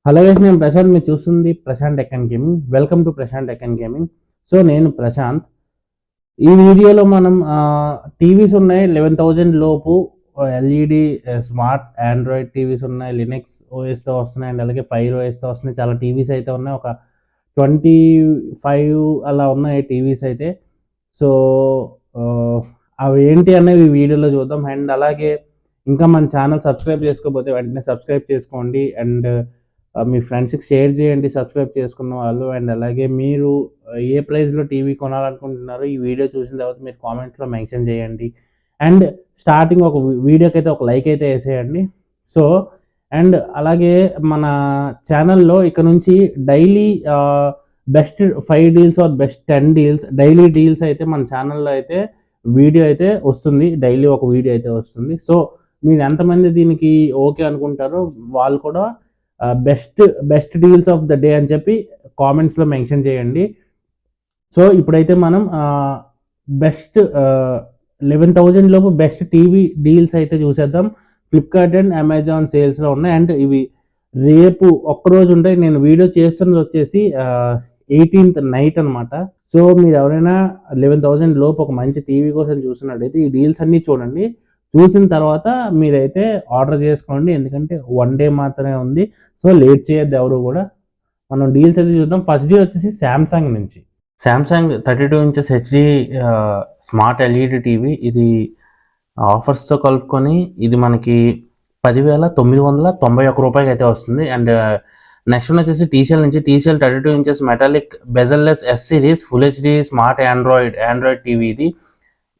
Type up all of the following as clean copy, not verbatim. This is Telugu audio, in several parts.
హలో గైస్, నేను ప్రశాంత్. మీరు చూస్తుంది Prashant tech and gaming. Welcome to Prashant tech and gaming. So నేను ప్రశాంత్. ఈ వీడియోలో మనం టీవీస్ ఉన్నాయి 11,000 లోపు. ఎల్ఈడి స్మార్ట్ ఆండ్రాయిడ్ టీవీస్ ఉన్నాయి, లినక్స్ ఓఎస్తో వస్తున్నాయి అండ్ అలాగే ఫైర్ ఓఎస్తో వస్తున్నాయి. చాలా టీవీస్ అయితే ఉన్నాయి, ఒక 25 అలా ఉన్నాయి టీవీస్ అయితే. సో అవి ఏంటి అనేవి ఈ వీడియోలో చూద్దాం. అండ్ అలాగే ఇంకా మన ఛానల్ సబ్స్క్రైబ్ చేసుకోకపోతే వెంటనే సబ్స్క్రైబ్ చేసుకోండి అండ్ మీ ఫ్రెండ్స్కి షేర్ చేయండి సబ్స్క్రైబ్ చేసుకున్న వాళ్ళు. అండ్ అలాగే మీరు ఏ ప్రైస్లో టీవీ కొనాలనుకుంటున్నారో ఈ వీడియో చూసిన తర్వాత మీరు కామెంట్స్లో మెన్షన్ చేయండి. అండ్ స్టార్టింగ్ ఒక వీడియోకి అయితే ఒక లైక్ అయితే వేసేయండి. సో అండ్ అలాగే మన ఛానల్లో ఇక నుంచి daily best 5 deals or best 10 deals daily deals అయితే మన ఛానల్లో అయితే వీడియో అయితే వస్తుంది. డైలీ ఒక వీడియో అయితే వస్తుంది. సో మీరు ఎంతమంది దీనికి ఓకే అనుకుంటారో వాళ్ళు కూడా best deals of the day అని చెప్పి కామెంట్స్లో మెన్షన్ చేయండి. సో ఇప్పుడైతే మనం బెస్ట్ 11,000 లోపు బెస్ట్ టీవీ డీల్స్ అయితే చూసేద్దాం. ఫ్లిప్కార్ట్ అండ్ అమెజాన్ సేల్స్లో ఉన్నాయి. అండ్ ఇవి రేపు ఒక్కరోజు ఉంటాయి. నేను వీడియో చేస్తున్నది వచ్చేసి 18th నైట్ అనమాట. సో మీరు ఎవరైనా 11,000 లోపు ఒక మంచి టీవీ కోసం చూస్తున్నట్టయితే ఈ డీల్స్ అన్నీ చూడండి. చూసిన తర్వాత మీరైతే ఆర్డర్ చేసుకోండి, ఎందుకంటే 1 డే మాత్రమే ఉంది. సో లేట్ చేయొద్దు ఎవరు కూడా. మనం డీల్స్ అయితే చూద్దాం. ఫస్ట్ డీల్ వచ్చేసి శాంసంగ్ నుంచి. Samsung 32 inches HD smart LED TV. ఇది ఆఫర్స్తో కలుపుకొని ఇది మనకి 10,991 రూపాయలకి అయితే వస్తుంది. అండ్ నెక్స్ట్ వన్ వచ్చేసి టీసీఎల్ నుంచి. TCL 32 inches metallic bezel-less yes series full HD smart Android TV.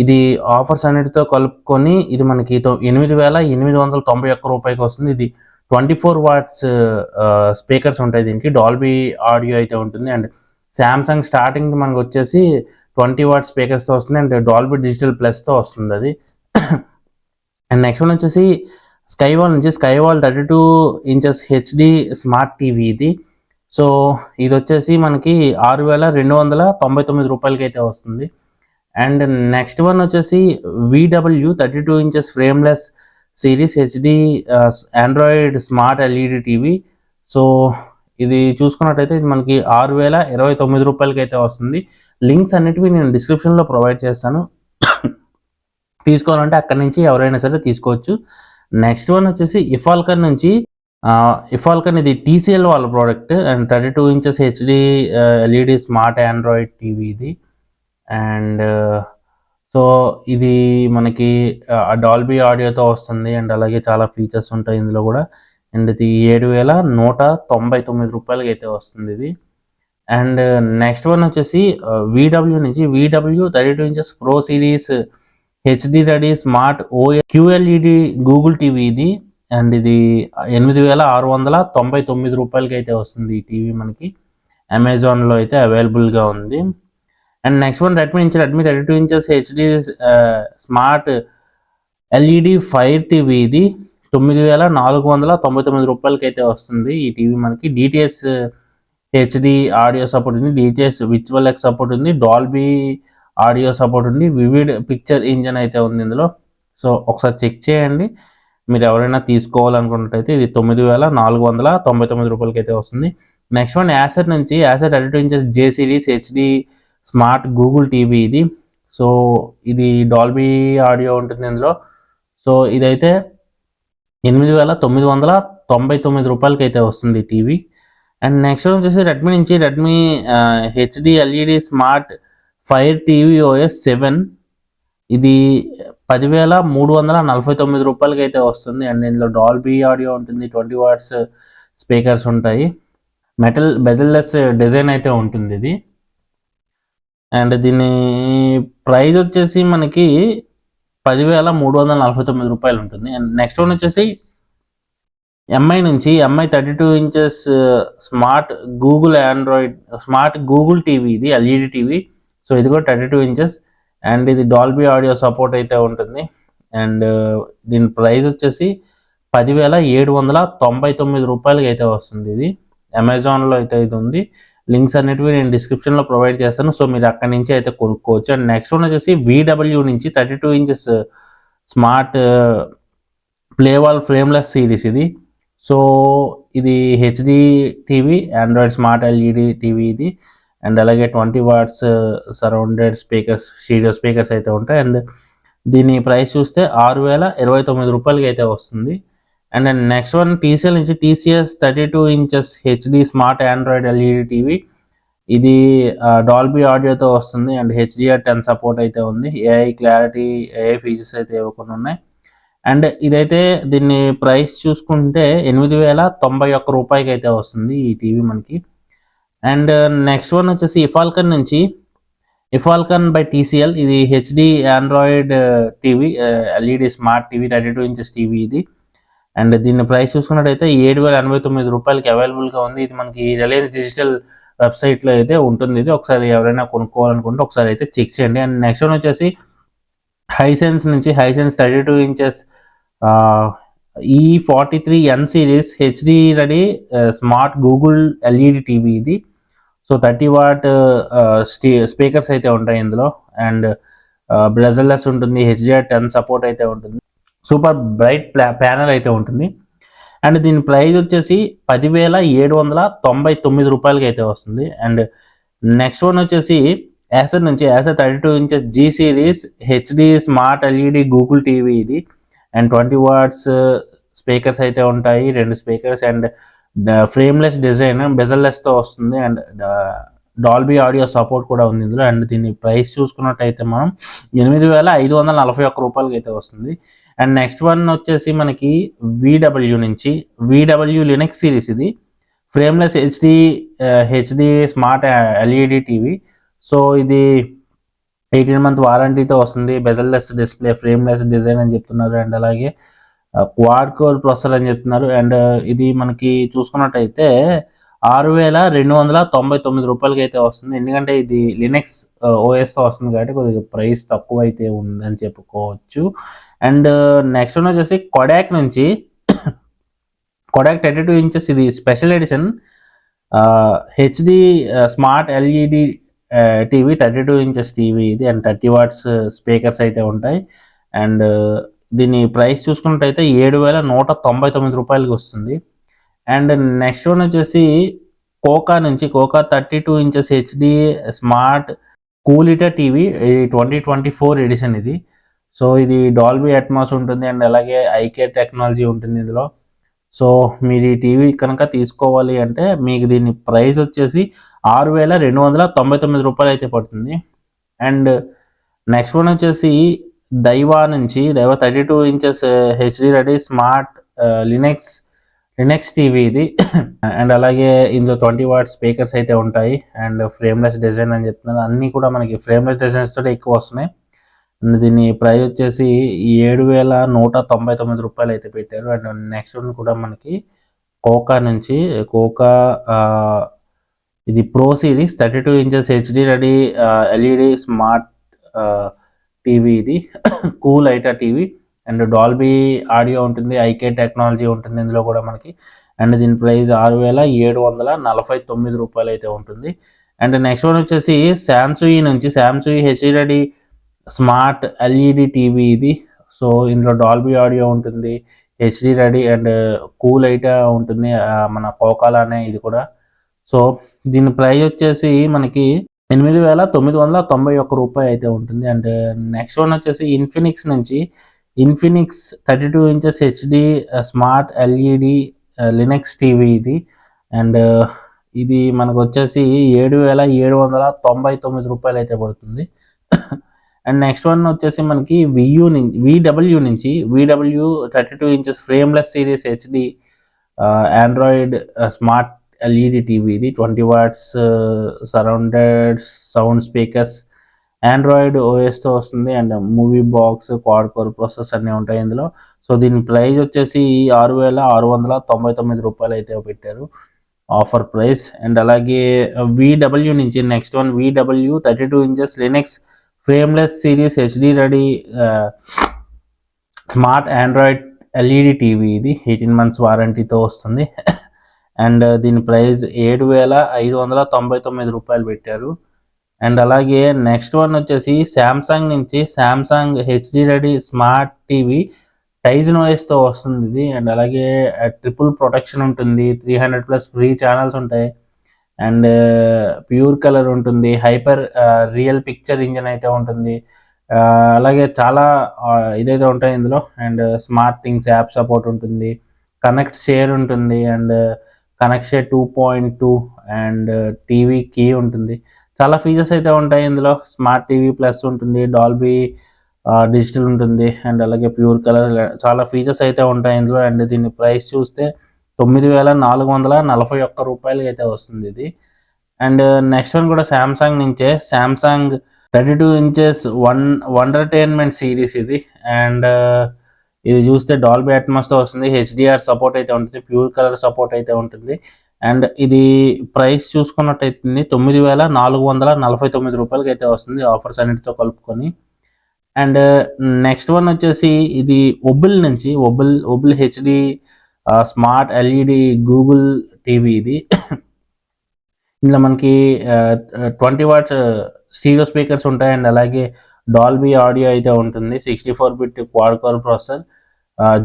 ఇది ఆఫర్స్ అన్నిటితో కలుపుకొని ఇది మనకి 8,891 రూపాయలకి వస్తుంది. ఇది 24 వాట్స్ స్పీకర్స్ ఉంటాయి దీనికి. డాల్బీ ఆడియో అయితే ఉంటుంది. అండ్ శాంసంగ్ స్టార్టింగ్ మనకు వచ్చేసి 20 వాట్ స్పీకర్స్తో వస్తుంది అండ్ డాల్బీ డిజిటల్ ప్లస్తో వస్తుంది అది. అండ్ నెక్స్ట్ వన్ వచ్చేసి స్కైవాల్ నుంచి. స్కైవాల్ 32 ఇంచెస్ హెచ్డి స్మార్ట్ టీవీ ఇది. సో ఇది వచ్చేసి మనకి 6,299 రూపాయలకి అయితే వస్తుంది. అండ్ నెక్స్ట్ వన్ వచ్చేసి VW 32 inches frameless series HD Android smart LED TV. So ఇది చూసుకున్నట్టయితే ఇది మనకి 6,029 రూపాయలకి అయితే వస్తుంది. లింక్స్ అన్నిటివి నేను డిస్క్రిప్షన్లో ప్రొవైడ్ చేస్తాను. తీసుకోవాలంటే అక్కడి నుంచి ఎవరైనా సరే తీసుకోవచ్చు. నెక్స్ట్ వన్ వచ్చేసి ఇఫాల్కన్ నుంచి. ఇఫాల్కన్ ఇది TCL వాళ్ళ product and 32 inches HD LED smart Android TV ఇది. అండ్ సో ఇది మనకి డాల్బీ ఆడియోతో వస్తుంది అండ్ అలాగే చాలా ఫీచర్స్ ఉంటాయి ఇందులో కూడా. అండ్ ఇది 7,199 రూపాయలకి అయితే వస్తుంది ఇది. అండ్ నెక్స్ట్ వన్ వచ్చేసి VW నుంచి. VW 32 inches pro series HD ready smart QLED Google TV ఇది. అండ్ ఇది 8,699 రూపాయలకి అయితే వస్తుంది ఈ టీవీ మనకి. అమెజాన్లో అయితే అవైలబుల్గా ఉంది. అండ్ నెక్స్ట్ వన్ రెడ్మీ నుంచి. Redmi 32 inches HD smart LED fire TV ఇది 9,499 రూపాయలకి అయితే వస్తుంది ఈ టీవీ మనకి. DTS హెచ్డి ఆడియో సపోర్ట్ ఉంది, DTS విజువల్ ఎక్స్ సపోర్ట్ ఉంది, డాల్బీ ఆడియో సపోర్ట్ ఉంది, వివిడ్ పిక్చర్ ఇంజన్ అయితే ఉంది ఇందులో. సో ఒకసారి చెక్ చేయండి మీరు ఎవరైనా తీసుకోవాలనుకున్నట్టయితే. ఇది 9,499 రూపాయలకి అయితే వస్తుంది. నెక్స్ట్ వన్ యాసెట్ నుంచి. యాసెట్ 32 inches J series HD smart Google TV ఇది. సో ఇది డాల్బీ ఆడియో ఉంటుంది ఇందులో. సో ఇదైతే 8,999 రూపాయలకి అయితే వస్తుంది ఈ టీవీ. అండ్ నెక్స్ట్ వచ్చేసి రెడ్మీ నుంచి. Redmi HD LED smart Fire TV OS 7. ఇది 10,349 రూపాయలకి అయితే వస్తుంది. అండ్ ఇందులో డాల్బీ ఆడియో ఉంటుంది, 20 వాట్స్ స్పీకర్స్ ఉంటాయి, మెటల్ బెజల్లెస్ డిజైన్ అయితే ఉంటుంది ఇది. అండ్ దీని ప్రైస్ వచ్చేసి మనకి 10,349 రూపాయలు ఉంటుంది. అండ్ నెక్స్ట్ వన్ వచ్చేసి MI నుంచి. MI 32 inches smart Google TV ఇది ఎల్ఈడి టీవీ. సో ఇది కూడా 32 ఇంచెస్ అండ్ ఇది డాల్బీ ఆడియో సపోర్ట్ అయితే ఉంటుంది. అండ్ దీని ప్రైస్ వచ్చేసి 10,799 రూపాయలకి అయితే వస్తుంది ఇది. అమెజాన్లో అయితే ఇది ఉంది. లింక్స్ అన్నిటివి నేను డిస్క్రిప్షన్లో ప్రొవైడ్ చేస్తాను. సో మీరు అక్కడి నుంచి అయితే కొనుక్కోవచ్చు. అండ్ నెక్స్ట్ వన్ వచ్చేసి VW నుంచి 32 inches smart Playwall frameless series ఇది. సో ఇది HD TV, Android smart LED TV ఇది. అండ్ అలాగే 20 watts surrounded speakers, stereo speakers అయితే ఉంటాయి. అండ్ దీని ప్రైస్ చూస్తే 6,029 రూపాయలకి అయితే వస్తుంది. అండ్ నెక్స్ట్ వన్ టీసీఎల్ నుంచి TCS 32 inches HD smart Android LED TV. ఇది డాల్బీ ఆడియోతో వస్తుంది అండ్ HDR10 సపోర్ట్ అయితే ఉంది. ఏఐ క్లారిటీ, ఏఐ ఫీచర్స్ అయితే ఇవ్వకుండా ఉన్నాయి. అండ్ ఇదైతే దీన్ని ప్రైస్ చూసుకుంటే 8,091 రూపాయలకి అయితే వస్తుంది ఈ టీవీ మనకి. అండ్ నెక్స్ట్ వన్ వచ్చేసి ఇఫాల్కన్ బై టీసీఎల్. ఇది HD Android TV, LED smart TV, 32 inches TV ఇది. అండ్ దీని ప్రైస్ చూసుకున్నట్టయితే 7,089 రూపాయలకి అవైలబుల్గా ఉంది. ఇది మనకి రిలయన్స్ డిజిటల్ వెబ్సైట్లో అయితే ఉంటుంది. ఇది ఒకసారి ఎవరైనా కొనుక్కోవాలనుకుంటే ఒకసారి అయితే చెక్ చేయండి. అండ్ నెక్స్ట్ వన్ వచ్చేసి హైసెన్స్ నుంచి Hisense 32 inches E43N series HD ready smart Google LED TV ఇది. సో 30 వాట్ స్పీకర్స్ అయితే ఉంటాయి ఇందులో. అండ్ బ్లెజర్లెస్ ఉంటుంది, HDR10 సపోర్ట్ అయితే ఉంటుంది, సూపర్ బ్రైట్ ప్యానల్ అయితే ఉంటుంది. అండ్ దీని ప్రైస్ వచ్చేసి 10,799 రూపాయలకి అయితే వస్తుంది. అండ్ నెక్స్ట్ వన్ వచ్చేసి యాసర్ నుంచి Acer 32 inches G series HD smart LED Google TV ఇది. అండ్ 20 వాట్స్ స్పీకర్స్ అయితే ఉంటాయి, 2 స్పీకర్స్. అండ్ ఫ్రేమ్లెస్ డిజైన్, బెజల్లెస్తో వస్తుంది. అండ్ డాల్బీ ఆడియో సపోర్ట్ కూడా ఉంది ఇందులో. అండ్ దీని ప్రైస్ చూసుకున్నట్టయితే మనం 8,541 రూపాయలకి అయితే వస్తుంది. అండ్ నెక్స్ట్ వన్ వచ్చేసి మనకి VW నుంచి VW లినక్స్ సిరీస్ ఇది frameless HD smart LED TV. So ఇది 18 month వారంటీతో వస్తుంది. బెజల్లెస్ డిస్ప్లే, ఫ్రేమ్లెస్ డిజైన్ అని చెప్తున్నారు. అండ్ అలాగే క్వాడ్ కోర్ ప్రాసెసర్ అని చెప్తున్నారు. అండ్ ఇది మనకి చూసుకున్నట్టయితే 6,299 రూపాయలకి అయితే వస్తుంది. ఎందుకంటే ఇది లినక్స్ ఓఎస్తో వస్తుంది కాబట్టి కొద్దిగా ప్రైస్ తక్కువ అయితే ఉందని చెప్పుకోవచ్చు. అండ్ నెక్స్ట్ వన్ వచ్చేసి కొడాక్ నుంచి కొడాక్ 32 ఇంచెస్ ఇది special edition HD smart LED TV, 32 inches TV ఇది. అండ్ 30 వాట్స్ స్పీకర్స్ అయితే ఉంటాయి. అండ్ దీని ప్రైస్ చూసుకున్నట్టయితే 7,199 రూపాయలకి వస్తుంది. అండ్ నెక్స్ట్ వన్ వచ్చేసి కోకా నుంచి Coocaa 32 inches HD smart Coolita TV 2024 edition ఇది. సో ఇది డాల్బీ అట్మాస్ ఉంటుంది అండ్ అలాగే ఐకేర్ టెక్నాలజీ ఉంటుంది ఇందులో. సో మీరు ఈ టీవీ కనుక తీసుకోవాలి అంటే మీకు దీని ప్రైస్ వచ్చేసి 6,299 రూపాయలు అయితే పడుతుంది. అండ్ నెక్స్ట్ వన్ వచ్చేసి దైవా నుంచి దైవా 32 inches HD ready smart Linux TV ఇది. అండ్ అలాగే ఇందులో 20 వాట్ స్పీకర్స్ అయితే ఉంటాయి. అండ్ ఫ్రేమ్లెస్ డిజైన్ అని చెప్తున్నారు. అన్నీ కూడా మనకి ఫ్రేమ్లెస్ డిజైన్స్ తోటి ఎక్కువ వస్తున్నాయి. అండ్ దీని ప్రైస్ వచ్చేసి 7,199 రూపాయలు అయితే పెట్టారు. అండ్ నెక్స్ట్ వన్ కూడా మనకి కోకా నుంచి కోకా ఇది pro series 32 inches HD ready LED smart TV ఇది Coolita TV. And Dolby audio ఉంటుంది, ఐకే టెక్నాలజీ ఉంటుంది ఇందులో కూడా మనకి. అండ్ దీని ప్రైస్ 6,749 రూపాయలు అయితే ఉంటుంది. అండ్ నెక్స్ట్ వన్ వచ్చేసి శాంసంగ్ నుంచి Samsung HD ready smart LED TV ఇది. సో ఇందులో డాల్బీ ఆడియో ఉంటుంది, HD ready and cool AITA ఉంటుంది, మన కోకాలానే ఇది కూడా. సో దీని ప్రైస్ వచ్చేసి మనకి 8,991 రూపాయలు అయితే ఉంటుంది. అండ్ నెక్స్ట్ వన్ వచ్చేసి ఇన్ఫినిక్స్ నుంచి Infinix 32 inches HD smart LED Linux TV ఇది. అండ్ ఇది మనకు వచ్చేసి 7,799 రూపాయలు అయితే పడుతుంది. అండ్ నెక్స్ట్ వన్ వచ్చేసి మనకి VW నుంచి VW 32 inches frameless series HD Android smart LED TV ఇది 20 watts surrounded sound speakers, Android ఓఎస్తో వస్తుంది. And movie box, quad core process అన్నీ ఉంటాయి ఇందులో. సో దీని ప్రైస్ వచ్చేసి 6,699 రూపాయలు అయితే పెట్టారు ఆఫర్ ప్రైస్. అండ్ అలాగే VW నుంచి next one VW 32 inches Linux frameless series HD ready smart Android LED TV ఇది 18 months వారంటీతో వస్తుంది. అండ్ దీని ప్రైస్ 7,599 రూపాయలు పెట్టారు. అండ్ అలాగే నెక్స్ట్ వన్ వచ్చేసి శాంసంగ్ నుంచి Samsung HD ready smart TV Tizen ఓఎస్తో వస్తుంది ఇది. అండ్ అలాగే ట్రిపుల్ ప్రొటెక్షన్ ఉంటుంది, 300+ ఫ్రీ ఛానల్స్ ఉంటాయి, అండ్ ప్యూర్ కలర్ ఉంటుంది, హైపర్ రియల్ పిక్చర్ ఇంజన్ అయితే ఉంటుంది. అలాగే చాలా ఇదైతే ఉంటాయి ఇందులో. And smart things app support ఉంటుంది, కనెక్ట్ షేర్ ఉంటుంది, and connect share 2.2 and TV key ఉంటుంది. చాలా ఫీచర్స్ అయితే ఉంటాయి ఇందులో. స్మార్ట్ టీవీ ప్లస్ ఉంటుంది, డాల్బీ డిజిటల్ ఉంటుంది, అండ్ అలాగే ప్యూర్ కలర్, చాలా ఫీచర్స్ అయితే ఉంటాయి ఇందులో. అండ్ దీని ప్రైస్ చూస్తే 9,441 రూపాయలకి అయితే వస్తుంది ఇది. అండ్ నెక్స్ట్ వన్ కూడా శాంసంగ్ నుంచే, శాంసంగ్ 32 ఇంచెస్ వండర్టైన్మెంట్ సిరీస్ ఇది. అండ్ ఇది చూస్తే డాల్బీ అట్మాస్తో వస్తుంది, హెచ్డిఆర్ సపోర్ట్ అయితే ఉంటుంది, ప్యూర్ కలర్ సపోర్ట్ అయితే ఉంటుంది. అండ్ ఇది ప్రైస్ చూసుకున్నట్టయితే 9,449 రూపాయలకి అయితే వస్తుంది ఆఫర్స్ అన్నిటితో కలుపుకొని. అండ్ నెక్స్ట్ వన్ వచ్చేసి ఇది ఒబుల్ నుంచి, ఒబుల్ HD smart LED Google TV ఇది. ఇందులో మనకి 20 వాట్స్ స్టీరియో స్పీకర్స్ ఉంటాయి, అండ్ అలాగే డాల్బీ ఆడియో అయితే ఉంటుంది, 64-బిట్ quad core processor,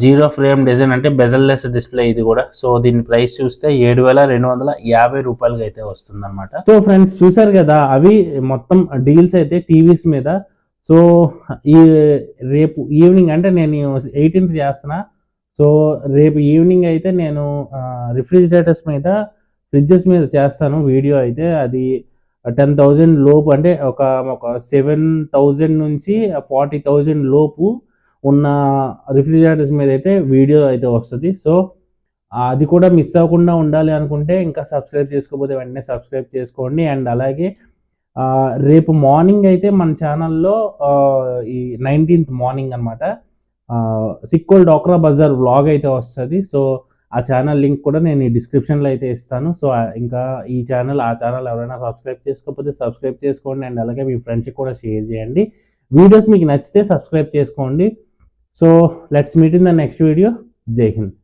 0 frame design అంటే బెజల్లెస్ డిస్ప్లే ఇది కూడా. సో దీని ప్రైస్ చూస్తే 7,250 రూపాయలకి అయితే వస్తుంది అనమాట. సో ఫ్రెండ్స్ చూసారు కదా, అవి మొత్తం డీల్స్ అయితే టీవీస్ మీద. సో ఈ రేపు ఈవినింగ్ అంటే నేను 18th చేస్తున్నా. సో రేపు ఈవినింగ్ అయితే నేను రిఫ్రిజిరేటర్స్ మీద, ఫ్రిడ్జెస్ మీద చేస్తాను వీడియో అయితే. అది 10,000 లోపు, అంటే ఒక 7,000 నుంచి 40,000 లోపు ఉన్న రిఫ్రిజిరేటర్స్ మీద అయితే వీడియో అయితే వస్తుంది. సో అది కూడా మిస్ అవ్వకుండా ఉండాలి అనుకుంటే ఇంకా సబ్స్క్రైబ్ చేసుకోకపోతే వెంటనే సబ్స్క్రైబ్ చేసుకోండి. అండ్ అలాగే రేపు మార్నింగ్ అయితే మన ఛానల్లో ఈ 19th మార్నింగ్ అనమాట సిక్కోల్ డోక్రా బజార్ వ్లాగ్ అయితే వస్తుంది. సో ఆ ఛానల్ లింక్ కూడా నేను ఈ డిస్క్రిప్షన్లో అయితే ఇస్తాను. సో ఇంకా ఈ ఛానల్ ఆ ఛానల్ ఎవరైనా సబ్స్క్రైబ్ చేసుకోకపోతే సబ్స్క్రైబ్ చేసుకోండి. అండ్ అలాగే మీ ఫ్రెండ్స్కి కూడా షేర్ చేయండి. వీడియోస్ మీకు నచ్చితే సబ్స్క్రైబ్ చేసుకోండి. So let's meet in the next video. జై హింద్.